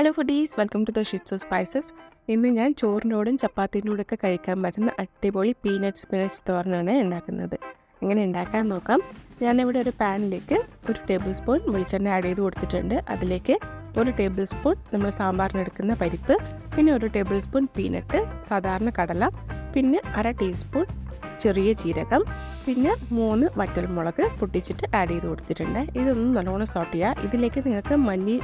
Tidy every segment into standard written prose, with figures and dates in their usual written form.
Hello foodies, welcome to the ഷിറ്റ്സ് spices. ഇന്ന് ഞാൻ ചോറിനോടും ചപ്പാത്തിനോടൊക്കെ കഴിക്കാൻ പറ്റുന്ന അടിപൊളി പീനട്ട് സ്പിനച്ച് തോരനാണ് ഉണ്ടാക്കുന്നത്. എങ്ങനെ ഉണ്ടാക്കാൻ നോക്കാം. ഞാനിവിടെ ഒരു പാനിലേക്ക് 1 ടേബിൾ സ്പൂൺ വെളിച്ചെണ്ണ ആഡ് ചെയ്ത് കൊടുത്തിട്ടുണ്ട്. അതിലേക്ക് 1 ടേബിൾ സ്പൂൺ നമ്മൾ സാമ്പാറിനെടുക്കുന്ന പരിപ്പ്, പിന്നെ 1 ടേബിൾ സ്പൂൺ പീനട്ട്, സാധാരണ കടല, പിന്നെ 1/2 ടീസ്പൂൺ ചെറിയ ജീരകം, പിന്നെ 3 വറ്റൽമുളക് പൊട്ടിച്ചിട്ട് ആഡ് ചെയ്ത് കൊടുത്തിട്ടുണ്ട്. ഇതൊന്നും നല്ലോണം സോട്ട് ചെയ്യുക. ഇതിലേക്ക് നിങ്ങൾക്ക് മല്ലി,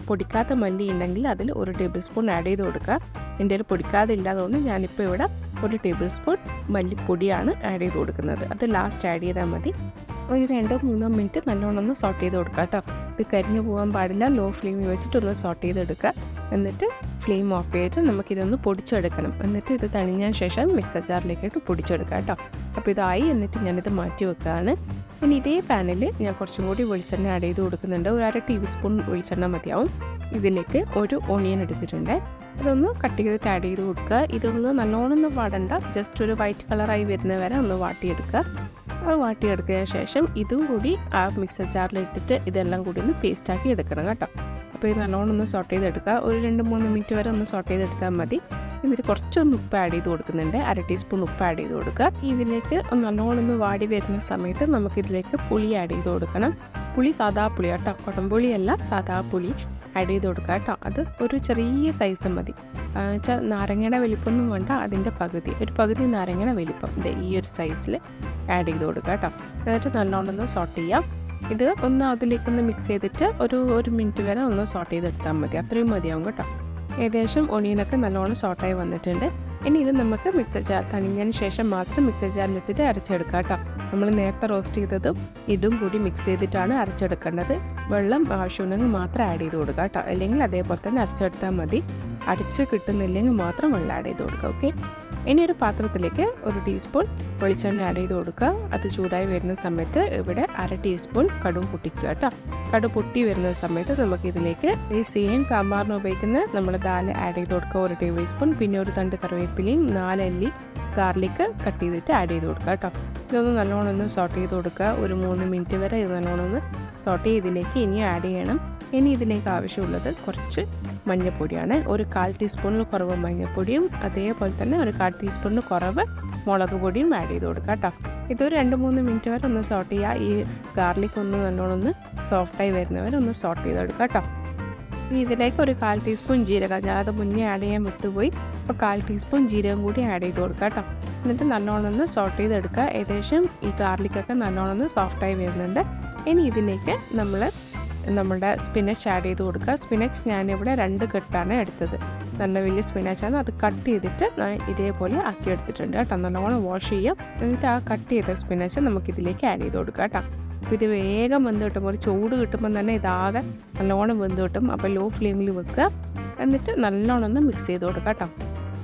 പൊടിക്കാത്ത മല്ലി ഉണ്ടെങ്കിൽ അതിൽ 1 ടേബിൾ സ്പൂൺ ആഡ് ചെയ്ത് കൊടുക്കുക. എൻ്റെ കയ്യിൽ പൊടിക്കാതെ ഇല്ലാത്തതുകൊണ്ട് ഞാനിപ്പോൾ ഇവിടെ 1 ടേബിൾ സ്പൂൺ മല്ലിപ്പൊടിയാണ് ആഡ് ചെയ്ത് കൊടുക്കുന്നത്. അത് ലാസ്റ്റ് ആഡ് ചെയ്താൽ മതി. ഒരു 2-3 മിനിറ്റ് നല്ലോണം ഒന്ന് സോട്ട് ചെയ്ത് കൊടുക്കുക കേട്ടോ. ഇത് കരിഞ്ഞു പോകാൻ പാടില്ല. ലോ ഫ്ലെയിമിൽ വെച്ചിട്ടൊന്ന് സോട്ട് ചെയ്തെടുക്കുക. എന്നിട്ട് ഫ്ലെയിം ഓഫ് ചെയ്തിട്ട് നമുക്കിതൊന്ന് പൊടിച്ചെടുക്കണം. എന്നിട്ട് ഇത് തണിഞ്ഞതിന് ശേഷം മിക്സർ ജാറിലേക്കിട്ട് പൊടിച്ചെടുക്കുക കേട്ടോ. അപ്പോൾ ഇതായി. എന്നിട്ട് ഞാനിത് മാറ്റി വെക്കുകയാണ്. ഇനി ഇതേ പാനിൽ ഞാൻ കുറച്ചും കൂടി വെളിച്ചെണ്ണ ആഡ് ചെയ്ത് കൊടുക്കുന്നുണ്ട്. ഒരു 1/2 ടീസ്പൂൺ വെളിച്ചെണ്ണ മതിയാവും. ഇതിലേക്ക് ഒരു ഓണിയൻ എടുത്തിട്ടുണ്ട്. അതൊന്ന് കട്ട് ചെയ്തിട്ട് ആഡ് ചെയ്ത് കൊടുക്കുക. ഇതൊന്ന് നല്ലോണം ഒന്ന് വാടണ്ട, ജസ്റ്റ് ഒരു വൈറ്റ് കളറായി വരുന്ന വരെ ഒന്ന് വാട്ടിയെടുക്കുക. അത് വാട്ടിയെടുത്തതിന് ശേഷം ഇതും കൂടി ആ മിക്സർ ജാറിലിട്ടിട്ട് ഇതെല്ലാം കൂടി ഒന്ന് പേസ്റ്റാക്കി എടുക്കണം കേട്ടോ. അപ്പോൾ ഇത് നല്ലോണം ഒന്ന് സോട്ട് ചെയ്തെടുക്കുക. ഒരു 2-3 മിനിറ്റ് വരെ ഒന്ന് സോട്ട് ചെയ്തെടുത്താൽ മതി. എന്നിട്ട് കുറച്ചൊന്ന് ഉപ്പ് ആഡ് ചെയ്ത് കൊടുക്കുന്നുണ്ട്. 1/2 ടീസ്പൂൺ ഉപ്പ് ആഡ് ചെയ്ത് കൊടുക്കുക. ഇതിലേക്ക് നല്ലോണം ഒന്ന് വാടി വരുന്ന സമയത്ത് നമുക്കിതിലേക്ക് പുളി ആഡ് ചെയ്ത് കൊടുക്കണം. പുളി സാദാ പുളി കേട്ടോ, കുടംപുളിയല്ല, സാദാ പുളി ആഡ് ചെയ്ത് കൊടുക്കുക കേട്ടോ. അത് ഒരു ചെറിയ സൈസ് മതി. വെച്ചാൽ നാരങ്ങയുടെ വലിപ്പമൊന്നും വേണ്ട, അതിൻ്റെ ഒരു പകുതി നാരങ്ങയുടെ വലിപ്പം ഈ ഒരു സൈസിൽ ആഡ് ചെയ്ത് കൊടുക്കുക കേട്ടോ. എന്നിട്ട് നല്ലോണം ഒന്ന് സോട്ട് ചെയ്യാം. ഇത് ഒന്ന് അതിലേക്കൊന്ന് മിക്സ് ചെയ്തിട്ട് ഒരു മിനിറ്റ് വരെ ഒന്ന് സോട്ട് ചെയ്തെടുത്താൽ മതി. അത്രയും മതിയാവും കേട്ടോ. ഏകദേശം ഒണിയനൊക്കെ നല്ലോണം സോട്ടായി വന്നിട്ടുണ്ട്. ഇനി ഇത് നമുക്ക് മിക്സർ ജാർ തണിഞ്ഞതിന് ശേഷം മാത്രം മിക്സർ ജാറിലിട്ടിട്ട് അരച്ചെടുക്കുക കേട്ടോ. നമ്മൾ നേരത്തെ റോസ്റ്റ് ചെയ്തതും ഇതും കൂടി മിക്സ് ചെയ്തിട്ടാണ് അരച്ചെടുക്കേണ്ടത്. വെള്ളം ആവശ്യമുണ്ടെങ്കിൽ മാത്രം ആഡ് ചെയ്ത് കൊടുക്കുക കേട്ടോ. അല്ലെങ്കിൽ അതേപോലെ തന്നെ അരച്ചെടുത്താൽ മതി. അരച്ച് കിട്ടുന്നില്ലെങ്കിൽ മാത്രം വെള്ളം ആഡ് ചെയ്ത് കൊടുക്കുക. ഓക്കെ. ഇനി ഒരു പാത്രത്തിലേക്ക് 1 ടീസ്പൂൺ വെളിച്ചെണ്ണ ആഡ് ചെയ്ത് കൊടുക്കുക. അത് ചൂടായി വരുന്ന സമയത്ത് ഇവിടെ 1/2 ടീസ്പൂൺ കടുക് പൊട്ടിക്കുക കേട്ടോ. കടുക് പൊട്ടി വരുന്ന സമയത്ത് നമുക്കിതിലേക്ക് ഈ സെയിം സാമ്പാറിന് ഉപയോഗിക്കുന്ന നമ്മുടെ ദാൽ ആഡ് ചെയ്ത് കൊടുക്കുക. 1 ടേബിൾ സ്പൂൺ, പിന്നെ ഒരു തണ്ട് കറിവേപ്പിലയും 4 അല്ലി ഗാർലിക്ക് കട്ട് ചെയ്തിട്ട് ആഡ് ചെയ്ത് കൊടുക്കുക കേട്ടോ. ഇതൊന്ന് നല്ലോണം ഒന്ന് സോട്ട് ചെയ്ത് കൊടുക്കുക. ഒരു 3 മിനിറ്റ് വരെ ഇത് നല്ലോണം ഒന്ന് സോട്ട് ചെയ്തതിലേക്ക് ഇനി ആഡ് ചെയ്യണം. ഇനി ഇതിലേക്ക് ആവശ്യമുള്ളത് കുറച്ച് മഞ്ഞൾപ്പൊടിയാണ്. ഒരു 1/4 ടീസ്പൂണിൽ കുറവ് മഞ്ഞൾപ്പൊടിയും അതേപോലെ തന്നെ ഒരു 1/4 ടീസ്പൂണിൽ കുറവ് മുളക് പൊടിയും ആഡ് ചെയ്ത് കൊടുക്കുക കേട്ടോ. ഇതൊരു 2-3 മിനിറ്റ് വരെ ഒന്ന് സോട്ട് ചെയ്യുക. ഈ ഗാർലിക് ഒന്ന് നല്ലോണം ഒന്ന് സോഫ്റ്റായി വരുന്നവരെ ഒന്ന് സോട്ട് ചെയ്തെടുക്കുക കേട്ടോ. ഇനി ഇതിലേക്ക് ഒരു 1/4 ടീസ്പൂൺ ജീരകം, ഞാനത് മുന്നേ ആഡ് ചെയ്യാൻ വിട്ടുപോയി. അപ്പോൾ 1/4 ടീസ്പൂൺ ജീരകം കൂടി ആഡ് ചെയ്ത് കൊടുക്കുക കേട്ടോ. എന്നിട്ട് നല്ലോണം ഒന്ന് സോട്ട് ചെയ്തെടുക്കുക. ഏകദേശം ഈ ഗാർലിക്കൊക്കെ നല്ലോണം ഒന്ന് സോഫ്റ്റായി വരുന്നുണ്ട്. ഇനി ഇതിലേക്ക് നമ്മുടെ സ്പിനച്ച് ആഡ് ചെയ്ത് കൊടുക്കുക. സ്പിനച്ച് ഞാനിവിടെ 2 കെട്ടാണ് എടുത്തത്. നല്ല വലിയ സ്പിനച്ചാണ്. അത് കട്ട് ചെയ്തിട്ട് ഇതേപോലെ ആക്കി എടുത്തിട്ടുണ്ട് കേട്ടോ. നല്ലോണം വാഷ് ചെയ്യാം. എന്നിട്ട് ആ കട്ട് ചെയ്ത സ്പിനച്ച് നമുക്കിതിലേക്ക് ആഡ് ചെയ്ത് കൊടുക്കുക കേട്ടോ. അപ്പോൾ ഇത് വേഗം വെന്ത് കിട്ടും. ഒരു ചൂട് കിട്ടുമ്പോൾ തന്നെ ഇതാകെ നല്ലോണം വെന്ത് കിട്ടും. അപ്പോൾ ലോ ഫ്ലെയിമിൽ വെക്കുക. എന്നിട്ട് നല്ലോണം ഒന്ന് മിക്സ് ചെയ്ത് കൊടുക്കുക കേട്ടോ.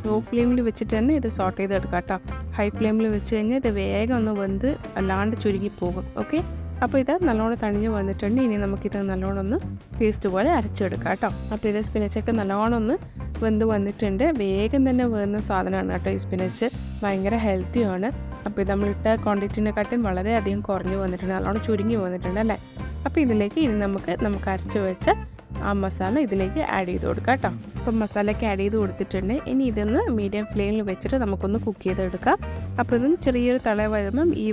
ലോ ഫ്ലെയിമിൽ വെച്ചിട്ട് തന്നെ ഇത് സോട്ട് ചെയ്തെടുക്കുക കേട്ടോ. ഹൈ ഫ്ലെയിമിൽ വെച്ച് കഴിഞ്ഞാൽ ഇത് വേഗം ഒന്ന് വെന്ത് അല്ലാണ്ട് ചുരുങ്ങി പോകും. ഓക്കെ. അപ്പോൾ ഇത് നല്ലോണം തണിഞ്ഞ് വന്നിട്ടുണ്ട്. ഇനി നമുക്കിത് നല്ലോണം ഒന്ന് പേസ്റ്റ് പോലെ അരച്ചെടുക്കാം കേട്ടോ. അപ്പോൾ ഇത് സ്പിനച്ചൊക്കെ നല്ലോണം ഒന്ന് വെന്ത് വന്നിട്ടുണ്ട്. വേഗം തന്നെ വേകുന്ന സാധനമാണ് കേട്ടോ ഈ സ്പിനച്ച്. ഭയങ്കര ഹെൽത്തിയാണ്. അപ്പോൾ ഇത് നമ്മളിട്ട ക്വാണ്ടിറ്റിനെക്കാട്ടും വളരെയധികം കുറഞ്ഞ് വന്നിട്ടുണ്ട്, നല്ലോണം ചുരുങ്ങി വന്നിട്ടുണ്ട് അല്ലേ. അപ്പോൾ ഇതിലേക്ക് ഇനി നമുക്ക് അരച്ച് വെച്ച ആ മസാല ഇതിലേക്ക് ആഡ് ചെയ്ത് കൊടുക്കാം കേട്ടോ. അപ്പം മസാലയൊക്കെ ആഡ് ചെയ്ത് കൊടുത്തിട്ടുണ്ട്. ഇനി ഇതൊന്ന് മീഡിയം ഫ്ലെയിമിൽ വെച്ചിട്ട് നമുക്കൊന്ന് കുക്ക് ചെയ്തെടുക്കാം. അപ്പോൾ ഇതും ചെറിയൊരു തള വരുമ്പം ഈ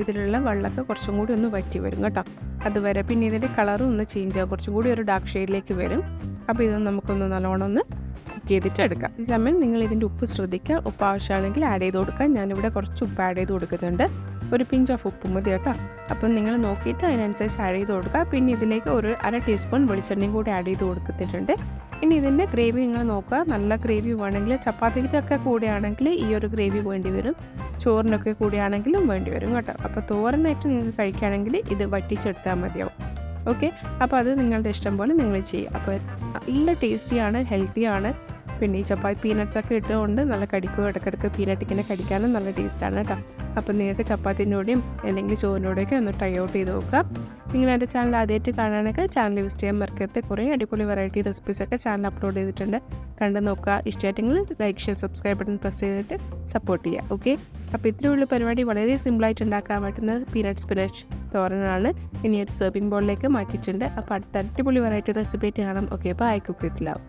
ഇതിലുള്ള വെള്ളമൊക്കെ കുറച്ചും കൂടി ഒന്ന് വറ്റി വരും കേട്ടോ. അതുവരെ പിന്നെ ഇതിൻ്റെ കളറും ഒന്ന് ചേഞ്ച് ആകും, കുറച്ചും കൂടി ഒരു ഡാർക്ക് ഷെയ്ഡിലേക്ക് വരും. അപ്പോൾ ഇതൊന്ന് നമുക്കൊന്ന് നല്ലോണം ഒന്ന് കുക്ക് ചെയ്തിട്ട് എടുക്കാം. ഈ സമയം നിങ്ങൾ ഇതിൻ്റെ ഉപ്പ് ശ്രദ്ധിക്കുക. ഉപ്പ് ആവശ്യമാണെങ്കിൽ ആഡ് ചെയ്ത് കൊടുക്കാം. ഞാനിവിടെ കുറച്ച് ഉപ്പ് ആഡ് ചെയ്ത് കൊടുക്കുന്നുണ്ട്. ഒരു പിഞ്ച് ഓഫ് ഉപ്പ് മതി കേട്ടോ. അപ്പം നിങ്ങൾ നോക്കിയിട്ട് അതിനനുസരിച്ച് ആഡ് ചെയ്ത് കൊടുക്കുക. പിന്നെ ഇതിലേക്ക് ഒരു 1/2 ടീസ്പൂൺ വെളിച്ചെണ്ണയും കൂടി ആഡ് ചെയ്ത് കൊടുത്തിട്ടുണ്ട്. ഇനി ഇതിൻ്റെ ഗ്രേവി നിങ്ങൾ നോക്കുക. നല്ല ഗ്രേവി വേണമെങ്കിൽ ചപ്പാത്തിക്കൊക്കെ കൂടെയാണെങ്കിൽ ഈ ഒരു ഗ്രേവി വേണ്ടി വരും. ചോറിനൊക്കെ കൂടെയാണെങ്കിലും വേണ്ടി വരും കേട്ടോ. അപ്പോൾ തോരനായിട്ട് നിങ്ങൾക്ക് കഴിക്കുകയാണെങ്കിൽ ഇത് വറ്റിച്ചെടുത്താൽ മതിയാവും. ഓക്കെ. അപ്പോൾ അത് നിങ്ങളുടെ ഇഷ്ടം പോലെ നിങ്ങൾ ചെയ്യുക. അപ്പോൾ നല്ല ടേസ്റ്റിയാണ്, ഹെൽത്തിയാണ്. പിന്നെ ഈ ചപ്പാത്തി പീനട്ട്സൊക്കെ ഇട്ടുകൊണ്ട് നല്ല കടിക്കുക. ഇടയ്ക്കിടയ്ക്ക് പീനട്ട് ഇങ്ങനെ കടിക്കാനും നല്ല ടേസ്റ്റാണ് കേട്ടോ. അപ്പോൾ നിങ്ങൾക്ക് ചപ്പാത്തിൻ്റെ കൂടെയും അല്ലെങ്കിൽ ചോറിൻ്റെ കൂടെയൊക്കെ ഒന്ന് ട്രൈ ഔട്ട് ചെയ്ത് നോക്കുക. നിങ്ങൾ എൻ്റെ ചാനൽ ആദ്യമായിട്ട് കാണാനൊക്കെ ചാനൽ വിസിറ്റ് ചെയ്യാൻ മറക്കരുത്. കുറേ അടിപൊളി വെറൈറ്റി റെസിപ്പീസൊക്കെ ചാനൽ അപ്ലോഡ് ചെയ്തിട്ടുണ്ട്, കണ്ട് നോക്കുക. ഇഷ്ടമായിട്ടെങ്കിൽ like, share, subscribe button press ചെയ്തിട്ട് സപ്പോർട്ട് ചെയ്യുക. ഓക്കെ. അപ്പോൾ ഇത്രയുള്ള പരിപാടി വളരെ സിമ്പിളായിട്ട് ഉണ്ടാക്കാൻ പറ്റുന്ന പീനട്ട് സ്പിനച്ച് തോരനാണ്. ഇനി ഒരു സെർവിങ് ബോളിലേക്ക് മാറ്റിയിട്ടുണ്ട്. അപ്പോൾ അടുത്ത അടിപൊളി വെറൈറ്റി റെസിപ്പി ആയിട്ട് കാണാം. Okay. Bye. Cook with love.